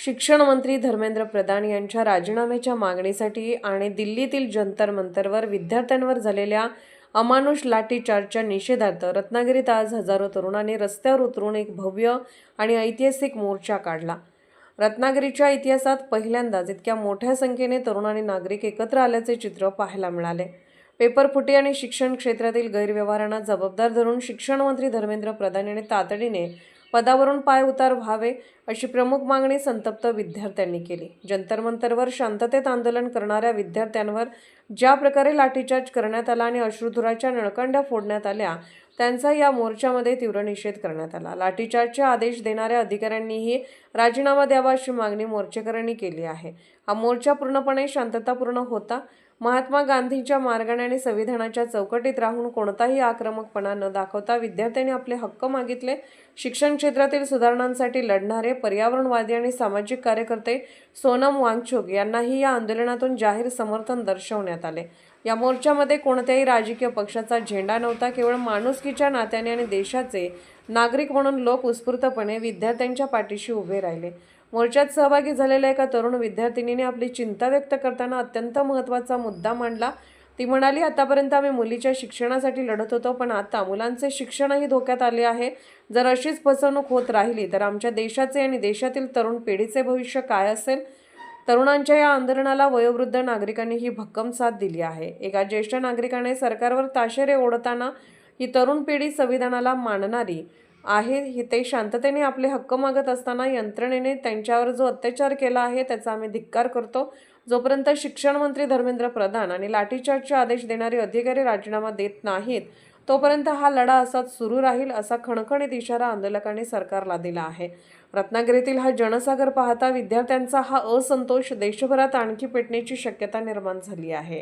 शिक्षण मंत्री धर्मेंद्र प्रधान यांच्या राजीनाम्याच्या मागणीसाठी आणि दिल्लीतील जंतर मंतरवर विद्यार्थ्यांवर झालेल्या अमानुष लाठीचार्जच्या निषेधार्थ रत्नागिरीत आज हजारो तरुणांनी रस्त्यावर उतरून एक भव्य आणि ऐतिहासिक मोर्चा काढला। रत्नागिरीच्या इतिहासात पहिल्यांदाच इतक्या मोठ्या संख्येने तरुण आणि नागरिक एकत्र आल्याचे चित्र पाहायला मिळाले। पेपरफुटी आणि शिक्षण क्षेत्रातील गैरव्यवहारांना जबाबदार धरून शिक्षण मंत्री धर्मेंद्र प्रधान यांनी तातडीने पदावरून पायउतार व्हावे अशी प्रमुख मागणी संतप्त विद्यार्थ्यांनी केली। जंतर मंतरवर शांततेत आंदोलन करणाऱ्या विद्यार्थ्यांवर ज्या प्रकारे लाठीचार्ज करण्यात आला आणि अश्रुधुराच्या नळकांड्या फोडण्यात आल्या त्यांचा या मोर्चामध्ये तीव्र निषेध करण्यात आला। लाठीचार्जचे आदेश देणाऱ्या अधिकाऱ्यांनीही राजीनामा द्यावा अशी मागणी मोर्चेकऱ्यांनी केली आहे। हा मोर्चा पूर्णपणे शांततापूर्ण होता। महात्मा गांधींच्या मार्गाने आणि संविधानाच्या चौकटीत राहून कोणताही आक्रमकपणा न दाखवता विद्यार्थ्यांनी आपले हक्क मागितले। शिक्षण क्षेत्रातील सुधारणांसाठी लढणारे पर्यावरणवादी आणि सामाजिक कार्यकर्ते सोनम वांगचुक यांनाही या आंदोलनातून जाहीर समर्थन दर्शवण्यात आले। या मोर्चामध्ये कोणत्याही राजकीय पक्षाचा झेंडा नव्हता। केवळ माणुसकीच्या नात्याने आणि देशाचे नागरिक म्हणून लोक उत्स्फूर्तपणे विद्यार्थ्यांच्या पाठीशी उभे राहिले। मोर्चात सहभागी झालेल्या एका तरुण विद्यार्थिनीने आपली चिंता व्यक्त करताना अत्यंत महत्त्वाचा मुद्दा मांडला। ती म्हणाली, आतापर्यंत आम्ही मुलीच्या शिक्षणासाठी लढत होतो, पण आता मुलांचे शिक्षणही धोक्यात आले आहे। जर अशीच फसवणूक होत राहिली तर आमच्या देशाचे आणि देशातील तरुण पिढीचे भविष्य काय असेल? तरुणांच्या या आंदोलनाला वयोवृद्ध नागरिकांनी ही भक्कम साथ दिली आहे। एका ज्येष्ठ नागरिकाने सरकारवर ताशेरे ओढताना ही तरुण पिढी संविधानाला मानणारी आहे, ते शांततेने आपले हक्क मागत असताना यंत्रणेने त्यांच्यावर जो अत्याचार केला आहे त्याचा आम्ही धिक्कार करतो। जोपर्यंत शिक्षण मंत्री धर्मेंद्र प्रधान आणि लाठीचार्जचे आदेश देणारे अधिकारी राजीनामा देत नाहीत तोपर्यंत हा लढा असाच सुरू राहील असा खणखणीत इशारा आंदोलकांनी सरकारला दिला आहे। रत्नागिरीतील हा जनसागर पाहता विद्यार्थ्यांचा हा असंतोष देशभरात आणखी पेटण्याची शक्यता निर्माण झाली आहे।